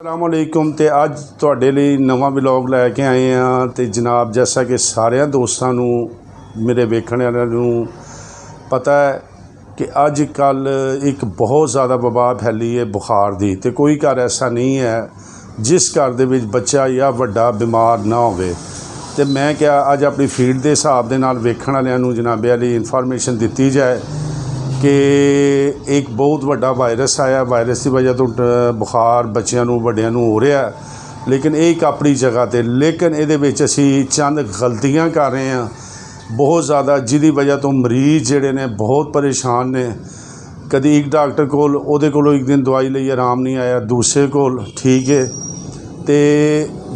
अस्सलामुअलैकुम। तो अज तुहाडे लई नवा व्लॉग लैके आए हैं। तो जनाब जैसा कि सारे दोस्तों मेरे वेखण वालिਆਂ ਨੂੰ पता है कि अज कल एक बहुत ज़्यादा वबा फैली है बुखार की। तो कोई घर ऐसा नहीं है जिस घर दे विच बच्चा या वड्डा बीमार ना होवे। तो मैं क्या अज अपनी फीड के हिसाब के नाल वेखण वालिਆਂ ਨੂੰ जनाबे वाली इन्फॉर्मेशन दी जाए कि एक बहुत वड्डा वायरस आया। वायरस की वजह तो बुखार बच्चों को वड्डियां नूं हो रहा है, लेकिन एक अपनी जगह पर। लेकिन ये असी चंद गलतियां कर रहे हैं बहुत ज़्यादा, जिहदी वजह तो मरीज़ जिहड़े ने बहुत परेशान ने। कभी एक डॉक्टर कोल उहदे कोलों एक दिन दवाई लई आराम नहीं आया, दूसरे कोल ठीक है। तो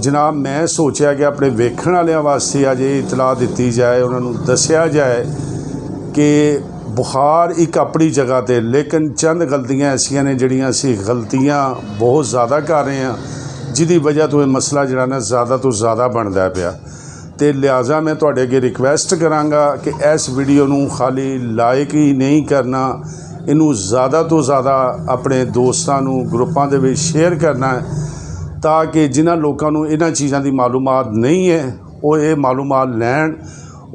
जनाब मैं सोचा कि अपने वेखण वालियां वास्ते अज ये इतलाह दी जाए, उन्होंने दस्या जाए कि बुखार एक अपनी जगह पर, लेकिन चंद गलतियां ऐसियां ने जिहड़ियां असी गलतियां बहुत ज़्यादा कर रहे हैं, जिहदी वजह तो यह मसला जिहड़ा ना ज़्यादा तो ज़्यादा बनता पिया। तो लिहाजा मैं तुहाडे अगे रिक्वेस्ट करांगा कि इस वीडियो नूं खाली लाइक ही नहीं करना, इनू ज़्यादा तो ज़्यादा अपने दोस्तों नूं ग्रुपां दे विच शेयर करना है, ताकि जिन्हां लोकां नूं इन्हां चीज़ां दी मालूमात नहीं है वो ये मालूमात लैण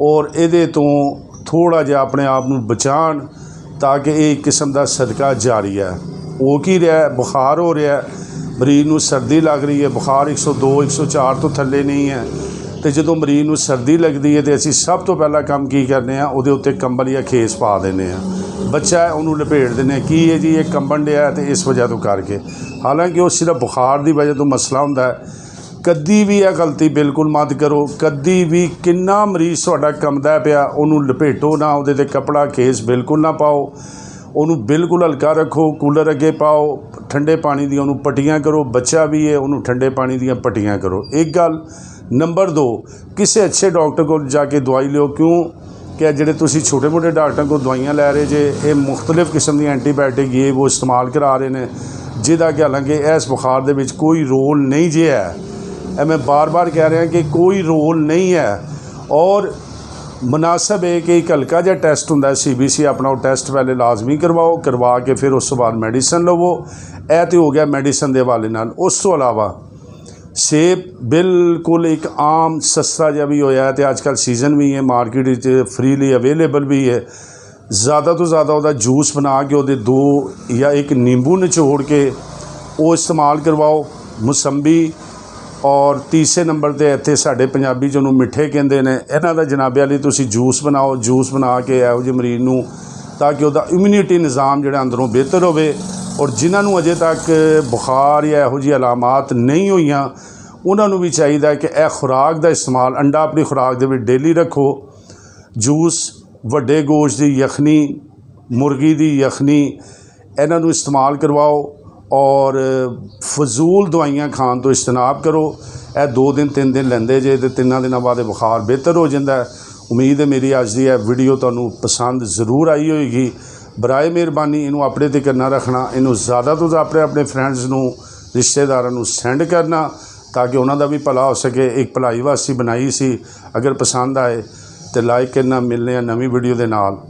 और इहदे तो थोड़ा जिहा अपने आप नूं बचाण, ताकि एक किस्म का सदका जारी है। हो की रहा है, बुखार हो रहा है, मरीज़ नूं सर्दी लग रही है, बुखार 102 104 तो थल्ले नहीं है। तो जो मरीज़ नूं सर्दी लगती है तो असी सब तो पहला काम की करने, उहदे उत्ते कंबल या खेस पा देने हैं। बच्चा है उन्होंने लपेट देने की है जी ये कंबन दिया तो इस वजह तो करके, हालांकि वो सिर्फ बुखार की वजह तो मसला होंदा है। कदी भी यह गलती बिल्कुल मत करो। कदी भी किन्ना मरीज़ तुहाडा कंबदा पिया उन्होंने लपेटो ना, उहदे ते कपड़ा खेस बिल्कुल ना पाओ, उन्होंने बिल्कुल हल्का रखो, कूलर अगे पाओ, ठंडे पानी दी उन्होंने पट्टियां करो। बच्चा भी है उन्होंने ठंडे पानी दी पट्टियां करो। एक गल। नंबर 2, किसी अच्छे डॉक्टर को जाके दवाई लो। क्यों क्या जिहड़े तुसीं छोटे मोटे डॉक्टर को दवाइयां लै रहे जे, ये मुख्तलिफ किस्म दी एंटीबायोटिक ये वो इस्तेमाल करा रहे हैं, जिहदा कि हालांकि इस बुखार दे विच कोई रोल नहीं जे है। मैं बार बार कह रहा कि कोई रोल नहीं है। और मुनासब है कि एक हल्का जिहा टैसट हुंदा है CBC अपना, वो टैसट पहले लाजमी करवाओ, करवा के फिर उस तो बाद मेडिसन लवो। यह तो हो गया मेडिसन के हवाले नाल। उस तो अलावा सेब बिल्कुल एक आम सस्ता जिहा भी होया है, तो अजकल सीजन भी है, मार्केट फ्रीली अवेलेबल भी है। ज़्यादा तो ज़्यादा वह जूस बना के वो 2 या 1 नींबू निचोड़ के वो इस्तेमाल करवाओ, मुसंबी। और तीसरे नंबर पर इत्थे साडे पंजाबी च उहनूं मिठे कहंदे ने, इन्हां दा जनाबे वाली तुसीं जूस बनाओ। जूस बना के इहो जिहे मरीज़ नूं, ताकि उहदा इम्यूनिटी निज़ाम जिहड़ा अंदरों बेहतर होवे। और जिन्होंने अजे तक बुखार या इहो जी अलामात नहीं हुईयां, उन्होंने भी चाहिए कि यह खुराक का इस्तेमाल, अंडा अपनी खुराक दे विच डेली रखो। जूस, वड्डे गोश्त की यखनी, मुर्गी की यखनी, इन्हों इस्तेमाल करवाओ। और फजूल दवाइयां खाण तो इजतनाब करो। यह 2 दिन 3 दिन लेंदे जे तो 3 दिनों बाद बुखार बेहतर हो जाता है। उम्मीद है मेरी अज की यह वीडियो तुहानूं पसंद जरूर आई होएगी। बराए मेहरबानी इनू अपने ते करना रखना, इनू ज़्यादा तो ज़्यादा अपने फ्रेंड्स नूं, रिश्तेदारां नूं सेंड करना, ताकि उन्हां दा भी भला हो सके। एक भलाई वास्ते बनाई सी। अगर पसंद आए तो लाइक करना। मिलने नवीं वीडियो दे नाल।